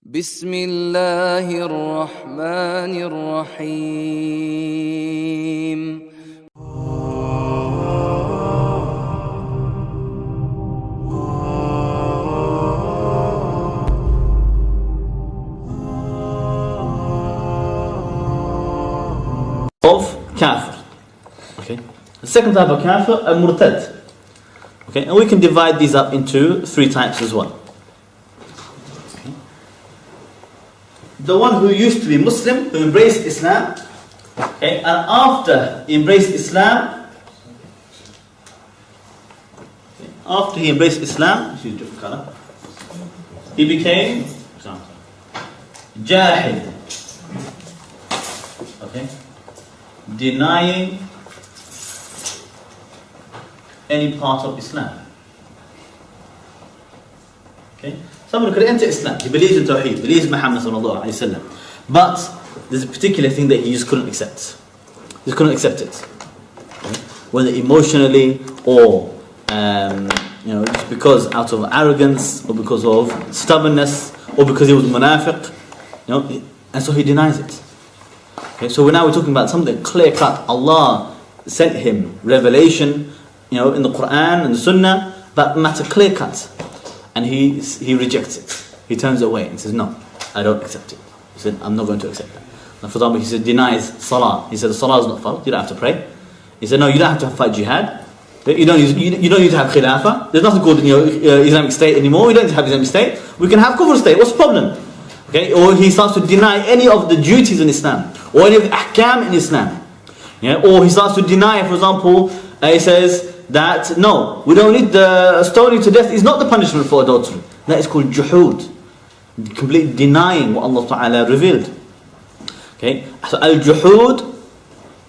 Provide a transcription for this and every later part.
بسم الله الرحمن الرحيم of kafir. Okay. The second type of kafir, a murtad. Okay, and we can divide these up into three types as well. Okay. The one who used to be Muslim, who embraced Islam, okay, and after he embraced Islam, excuse different color, he became Jahil. Okay. Denying any part of Islam. Okay? Somebody could enter Islam, he believes in Tawheed, believes in Muhammad sallallahu alayhi wa sallam, but there's a particular thing that he just couldn't accept. He just couldn't accept it. Okay? Whether emotionally or just because out of arrogance or because of stubbornness or because he was munafiq, and so he denies it. Okay, so now we're talking about something clear-cut. Allah sent him revelation, in the Quran and the Sunnah, that matter clear-cut, and he rejects it. He turns away and says, "No, I don't accept it." He said, "I'm not going to accept that." Now, for example, he said denies salah. He said the salah is not fard. You don't have to pray. He said, "No, you don't have to fight jihad. You don't need to have khilafah. There's nothing called Islamic State anymore. We don't need to have Islamic State. We can have kufr state. What's the problem?" Okay, or he starts to deny any of the duties in Islam, or any of the ahkam in Islam. Or he starts to deny, for example, he says that no, we don't need the stoning to death is not the punishment for adultery. That is called juhud, complete denying what Allah Ta'ala revealed. Okay, so al-juhud,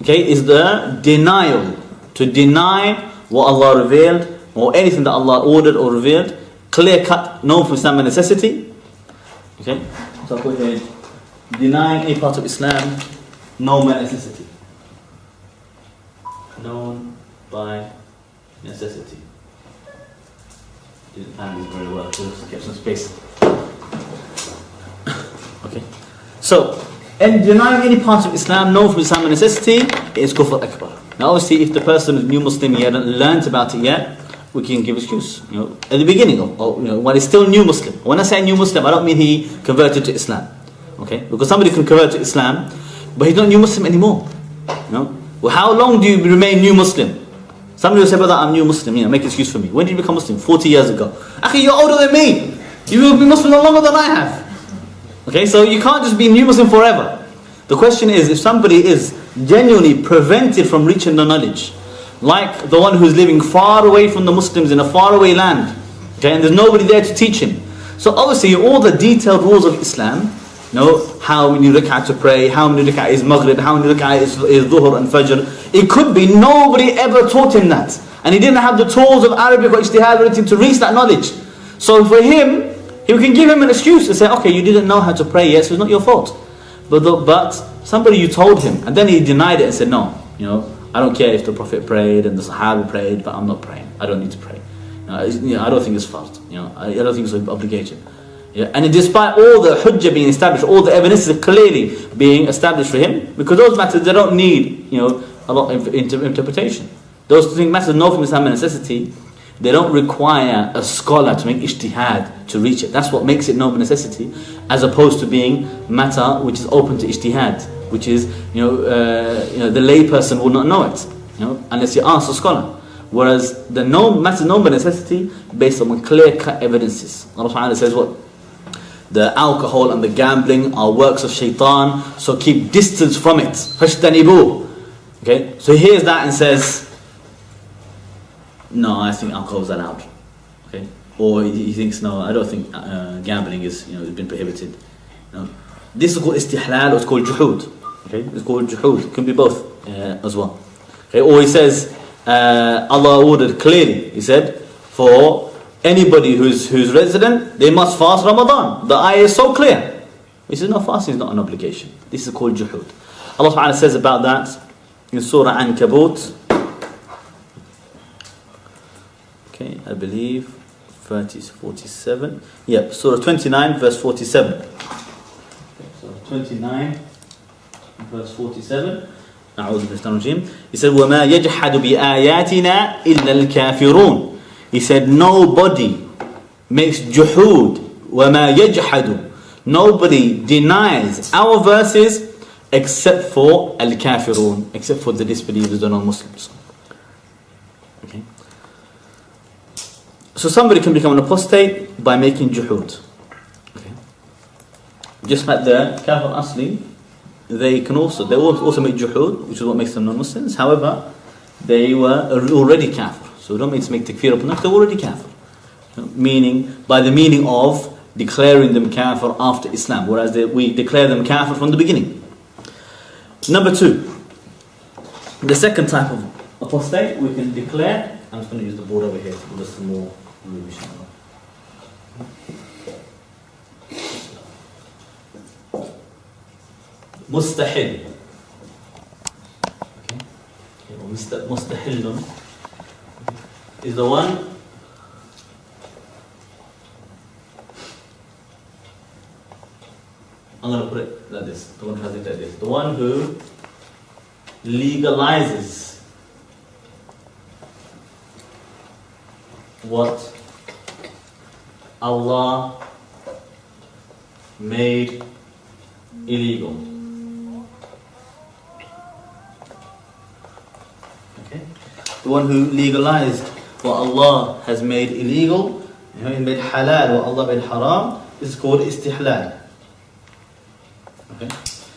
is the denial, to deny what Allah revealed, or anything that Allah ordered or revealed, clear cut, known from Islam by necessity. Okay, so I'll put here, denying any part of Islam, known by necessity. Known by necessity. Didn't plan this very well, so let's get some space. Okay, so, and denying any part of Islam, known from Islam by necessity, is kufr akbar. Now obviously if the person is new Muslim, he hadn't learnt about it yet, we can give excuse, at the beginning of, when he's still new Muslim. When I say new Muslim, I don't mean he converted to Islam, okay? Because somebody can convert to Islam, but he's not new Muslim anymore, Well, how long do you remain new Muslim? Somebody will say, "Brother, I'm new Muslim, make an excuse for me." When did you become Muslim? 40 years ago. Akhi, you're older than me. You will be Muslim longer than I have. Okay, so you can't just be new Muslim forever. The question is, if somebody is genuinely prevented from reaching the knowledge, like the one who's living far away from the Muslims in a faraway land, and there's nobody there to teach him. So obviously all the detailed rules of Islam, how many rak'ah to pray, how many rak'ah is maghrib, how many rak'ah is dhuhr and fajr, it could be nobody ever taught him that. And he didn't have the tools of Arabic or ijtihad or anything to reach that knowledge. So for him, he can give him an excuse to say, "Okay, you didn't know how to pray yet, so it's not your fault." But somebody, you told him, and then he denied it and said, "No, I don't care if the Prophet prayed and the Sahaba prayed, but I'm not praying. I don't need to pray. I don't think it's fard. I don't think it's an obligation." And despite all the hujjah being established, all the evidence is clearly being established for him, because those matters, they don't need a lot of interpretation. Those things matters known from Islam by necessity. They don't require a scholar to make ijtihad to reach it. That's what makes it known by necessity, as opposed to being matter which is open to ijtihad, which is the lay person will not know it, unless you ask a scholar. Whereas the matter known by necessity, based on clear-cut evidences. Allah Ta'ala says what? The alcohol and the gambling are works of shaitan, so keep distance from it. فَاشْتَنِبُوهُ. Okay, so he hears that and says, "No, I think alcohol is allowed." Okay, or he thinks, "No, I don't think gambling is been prohibited." This is called istihlal, or it's called juhud. Okay, it's called juhud. It can be both as well. Okay, or he says, Allah ordered clearly. He said, for anybody who's resident, they must fast Ramadan. The ayah is so clear. He says, no, fasting is not an obligation. This is called juhud. Allah Ta'ala says about that in Surah Ankabut. Okay, I believe 47. Yep, Surah 29, verse 47. Surah 29, verse 47. He said, وَمَا يَجْحَدُ بِآيَاتِنَا إِلَّا الْكَافِرُونَ. He said, nobody makes juhud. وَمَا يَجْحَدُ. Nobody denies our verses except for al-kafirun, except for the disbelievers, the non-Muslims. Okay. So somebody can become an apostate by making juhud. Okay. Just like the kafir asli, they also make juhud, which is what makes them non-Muslims. However, they were already kafir. So don't make takfir upon them, they were already kafir. Meaning, by the meaning of declaring them kafir after Islam, whereas we declare them kafir from the beginning. Number 2, the second type of apostate we can declare. I'm just going to use the board over here to give us some more room, inshallah. Mustahil. Okay. Mustahilun is the one I'm going to put it like this. The one who has it like this. The one who legalizes what Allah made illegal. Okay? The one who legalized what Allah has made illegal, He made halal what Allah made haram, is called istihlal. Okay.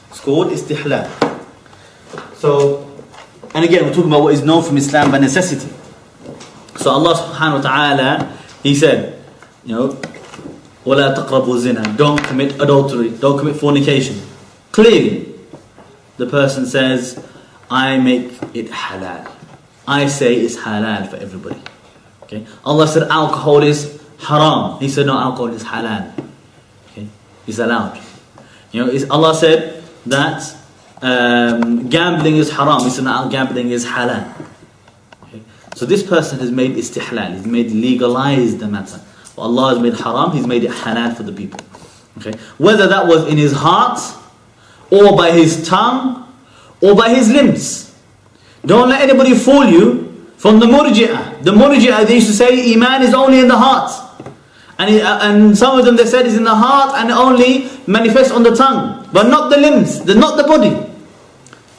It's called istihlal. So, and again, we're talking about what is known from Islam by necessity. So Allah subhanahu wa ta'ala, He said, وَلَا تَقْرَبُوا الزِّنَا. Don't commit adultery, don't commit fornication. Clearly, the person says, I make it halal. I say it's halal for everybody. Okay. Allah said alcohol is haram. He said no, alcohol is halal. Okay. It's allowed. Allah said that gambling is haram. He said no, gambling is halal. Okay. So this person has made istihlal. He's made legalized the matter. What Allah has made haram, He's made it halal for the people. Okay. Whether that was in his heart, or by his tongue, or by his limbs. Don't let anybody fool you from the murji'ah. The murji'ah, they used to say iman is only in the heart. And some of them, they said it's in the heart and only manifests on the tongue, but not the limbs, not the body.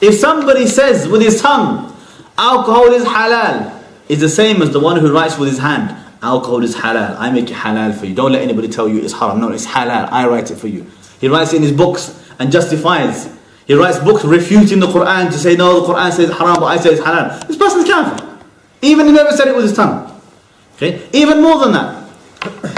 If somebody says with his tongue, alcohol is halal, it's the same as the one who writes with his hand, alcohol is halal, I make it halal for you. Don't let anybody tell you it's haram. No, it's halal, I write it for you. He writes in his books and justifies. He writes books refuting the Quran to say, no, the Quran says haram, but I say it's halal. This person is kafir. Even he never said it with his tongue. Okay? Even more than that.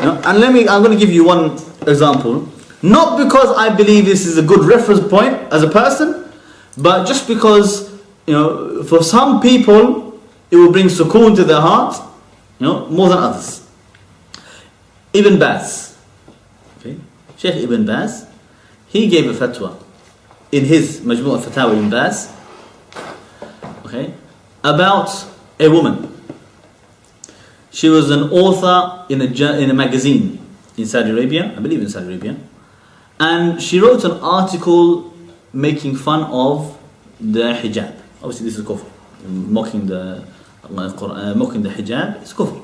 And I'm going to give you one example. Not because I believe this is a good reference point as a person, but just because, for some people, it will bring sukoon to their heart, more than others. Ibn Baz. Okay? Sheikh Ibn Baz, he gave a fatwa in his Majmu' al-Fatawa Ibn Baz, okay, about a woman. She was an author in a magazine in Saudi Arabia, I believe in Saudi Arabia, and she wrote an article making fun of the hijab. Obviously this is kufr. Mocking the hijab is kufr.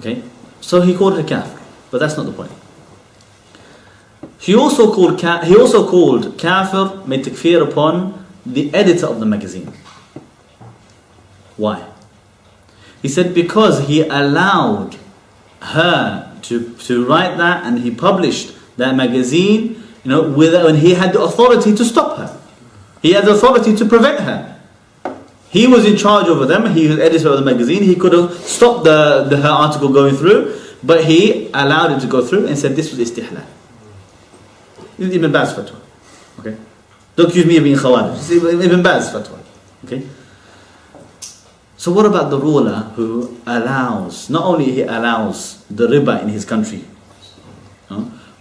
Okay? So he called her kafir, but that's not the point. He also called kafir, made takfir upon the editor of the magazine. Why? He said because he allowed her to write that, and he published that magazine, when he had the authority to stop her. He had the authority to prevent her. He was in charge over them, he was editor of the magazine, he could have stopped her article going through, but he allowed it to go through and said this was istihlal. This is Ibn Baz fatwa. Okay? Don't accuse me of being khawarij. This is Ibn Baz fatwa. Okay? So what about the ruler who allows, not only he allows the riba in his country,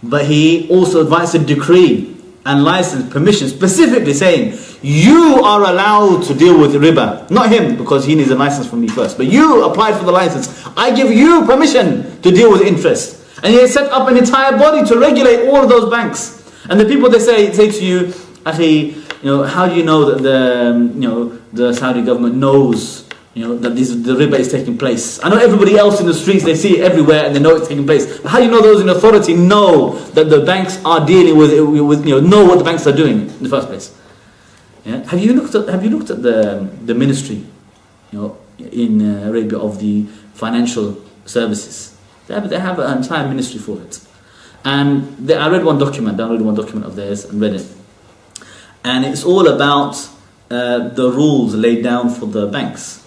but he also advises a decree and license, permission, specifically saying, you are allowed to deal with riba. Not him, because he needs a license from me first. But you applied for the license. I give you permission to deal with interest. And he has set up an entire body to regulate all of those banks. And the people, they say to you, Akhi, how do you know that the Saudi government knows that the riba is taking place? I know everybody else in the streets, they see it everywhere and they know it's taking place. But how do you know those in authority know that the banks are dealing with know what the banks are doing in the first place? Yeah? Have you looked at the ministry, in Arabia of the financial services? They have an entire ministry for it. And I read one document of theirs and read it. And it's all about the rules laid down for the banks.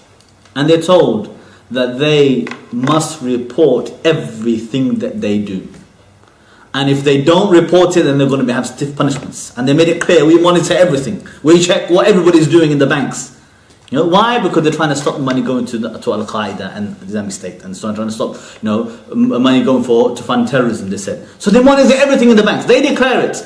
And they're told that they must report everything that they do. And if they don't report it, then they're going to have stiff punishments. And they made it clear, we monitor everything. We check what everybody's doing in the banks. Why? Because they're trying to stop money going to Al-Qaeda and the Islamic State, and so trying to stop money going to fund terrorism, they said. So they monitor everything in the banks. They declare it.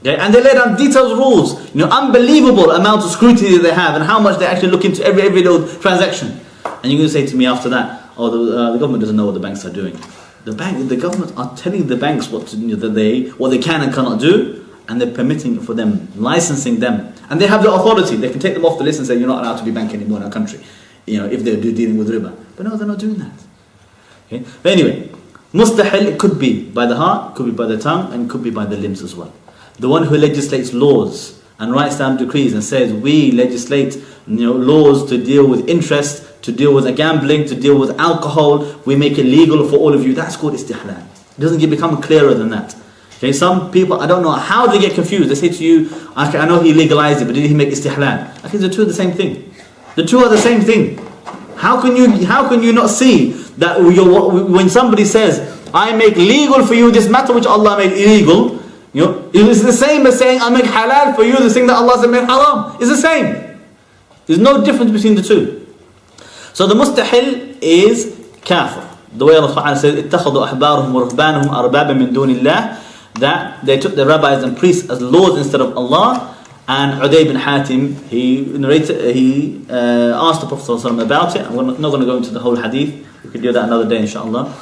Okay? And they lay down detailed rules. Unbelievable amount of scrutiny they have and how much they actually look into every little transaction. And you're going to say to me after that, the government doesn't know what the banks are doing. The government are telling the banks what they can and cannot do, and they're permitting it for them, licensing them. And they have the authority. They can take them off the list and say, you're not allowed to be banking anymore in our country, if they're dealing with riba. But no, they're not doing that. Okay? But anyway, mustahil, it could be by the heart, could be by the tongue, and could be by the limbs as well. The one who legislates laws and writes down decrees and says, we legislate laws to deal with interest, to deal with gambling, to deal with alcohol, we make it legal for all of you. That's called istihlal. It doesn't become clearer than that. Okay, some people, I don't know how they get confused. They say to you, okay, I know he legalized it, but did he make istihlal? Okay, the two are the same thing. The two are the same thing. How can you not see that when somebody says, I make legal for you this matter which Allah made illegal, it's the same as saying, I make halal for you this thing that Allah made haram. It's the same. There's no difference between the two. So the mustahil is kafir. The way Allah says, اتخذوا أحبارهم ورهبانهم أربابا من دون الله, that they took the rabbis and priests as lords instead of Allah. And Uday bin Hatim, he asked the Prophet ﷺ about it. I'm not going to go into the whole hadith. We could do that another day, inshallah.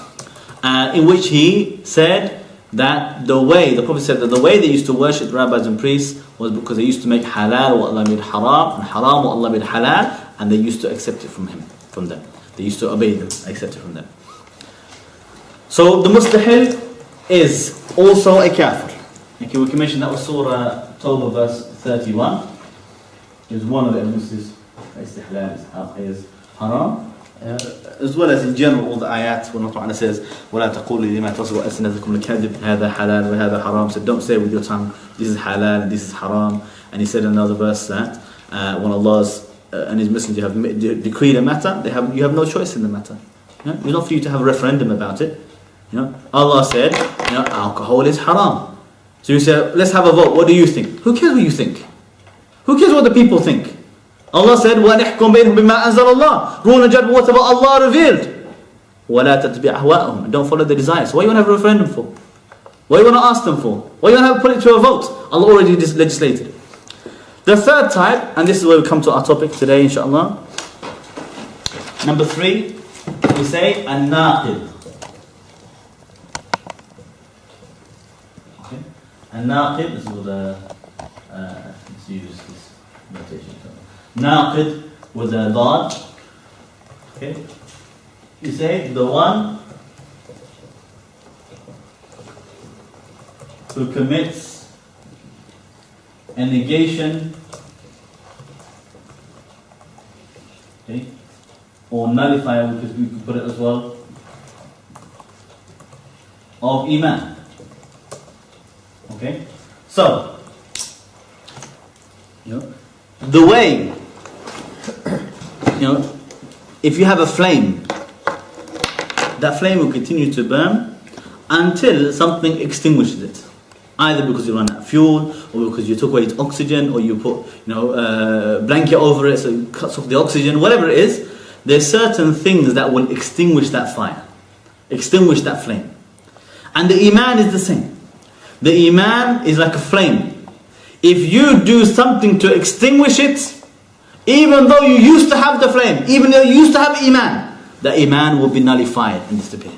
In which he said that the Prophet said that the way they used to worship the rabbis and priests was because they used to make halal what Allah made haram, and haram what Allah made halal, and they used to accept it from them. They used to obey them, accept it from them. So the mustahil is also a kafir. Okay, we can mention that was Surah Tawbah verse 31. Is one of the evidences istihlal is haram. As well as in general all the ayat when Allah says وَلَا تَقُولِ لِمَا تَصِبُ أَلْسِنَتُكُمُ الْكَذِبِ هَذَا حَلَالٌ وَهَذَا حَرَامٌ. So don't say with your tongue, this is halal and this is haram. And he said in another verse that when Allah's and His Messenger have decreed a matter, you have no choice in the matter. It's not for you to have a referendum about it. Allah said, alcohol is haram. So you say, let's have a vote. What do you think? Who cares what you think? Who cares what the people think? Allah said, وَنِحْكُمْ بَيْنَهُمْ بِمَا أَنزَلَ اللَّهِ. Rule and judge whatever Allah revealed. وَلَا تَتَّبِعْ أَهْوَاءَهُمْ. Don't follow their desires. What do you want to have a referendum for? What do you want to ask them for? What do you want to put it to a vote? Allah already legislated it. The third type, and this is where we come to our topic today, inshallah. Number 3, we say an-naqid. Okay. An-naqid, this is what let's use this notation. Naqid with a dad. Okay. You say the one who commits a negation, okay, or nullifier, because we could put it as well, of Iman. Okay? So, the way, if you have a flame, that flame will continue to burn until something extinguishes it. Either because you run out of fuel, or because you took away its oxygen, or you put a blanket over it so it cuts off the oxygen, whatever it is, there's certain things that will extinguish that fire, extinguish that flame. And the Iman is the same. The Iman is like a flame. if you do something to extinguish it, even though you used to have the flame, even though you used to have iman, the iman will be nullified and disappear.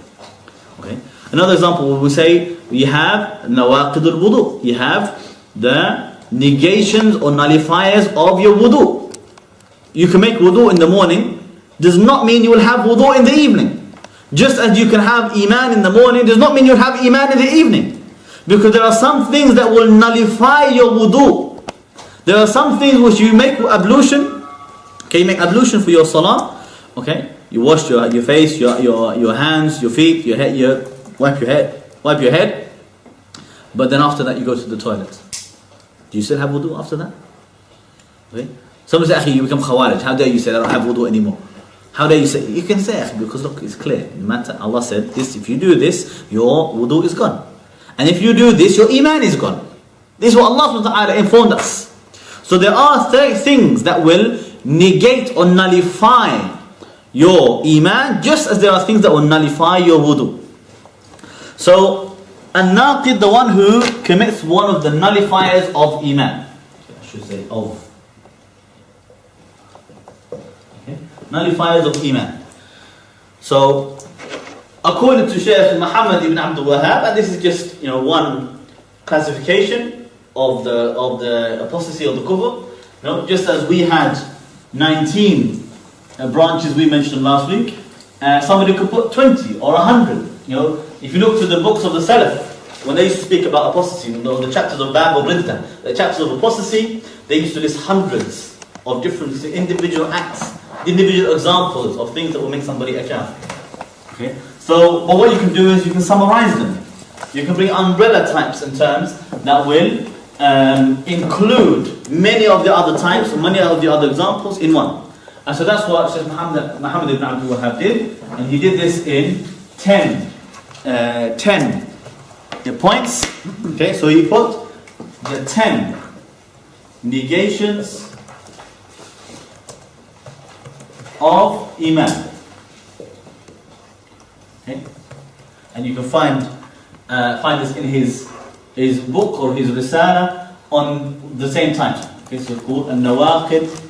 Okay. Another example, we say you have nawaqid al-wudu. You have the negations or nullifiers of your wudu. You can make wudu in the morning, does not mean you will have wudu in the evening. Just as you can have iman in the morning, does not mean you'll have iman in the evening. Because there are some things that will nullify your wudu. There are some things which you make ablution. Okay, you make ablution for your salah. Okay, you wash your face, your hands, your feet, your head, wipe your head. But then after that you go to the toilet. Do you still have wudu after that? Okay. Someone say, you become khawarij. How dare you say I don't have wudu anymore? How dare you say? You can say, because look, it's clear. No matter, Allah said this, if you do this, your wudu is gone. And if you do this, your iman is gone. This is what Allah subhanahu wa ta'ala informed us. So there are things that will negate or nullify your iman, just as there are things that will nullify your wudu. So, an-naqid, the one who commits one of the nullifiers of iman. I should say of. Okay. Nullifiers of iman. So, according to Shaykh Muhammad ibn Abdul Wahhab, and this is just one classification of the apostasy of the kufr. Just as we had 19 branches we mentioned last week, somebody could put 20 or 100. If you look to the books of the Salaf, when they used to speak about apostasy, the chapters of Bab or Ridda, the chapters of apostasy, they used to list hundreds of different individual acts, individual examples of things that will make somebody a kafir. Okay? So, but what you can do is you can summarize them. You can bring umbrella types and terms that will include many of the other types, many of the other examples in one. And so that's what Shaykh Muhammad ibn Abdul Wahhab did, and he did this in 10 points. Okay, so he put the 10 negations of iman. Okay, and you can find this in his book or his risala on the same title. Okay, so it's called An-Nawaqid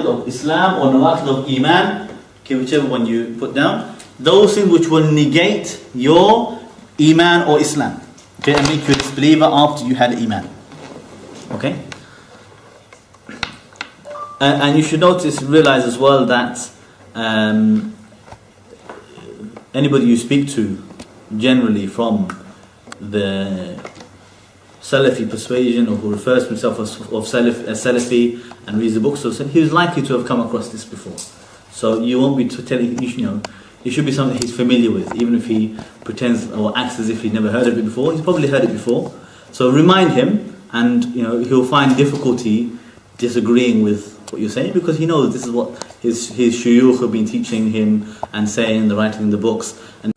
of Islam or Nawaqid of Iman, okay, whichever one you put down, those things which will negate your Iman or Islam, okay, and make you a disbeliever after you had Iman. Okay? And you should realize as well that anybody you speak to, generally from the Salafi persuasion, or who refers to himself as Salafi and reads the books of Salafi, he is likely to have come across this before. So you won't be telling, it should be something he's familiar with, even if he pretends or acts as if he never heard of it before. He's probably heard it before. So remind him, and he'll find difficulty disagreeing with what you're saying, because he knows this is what his shuyukh have been teaching him and saying, and writing in the books. And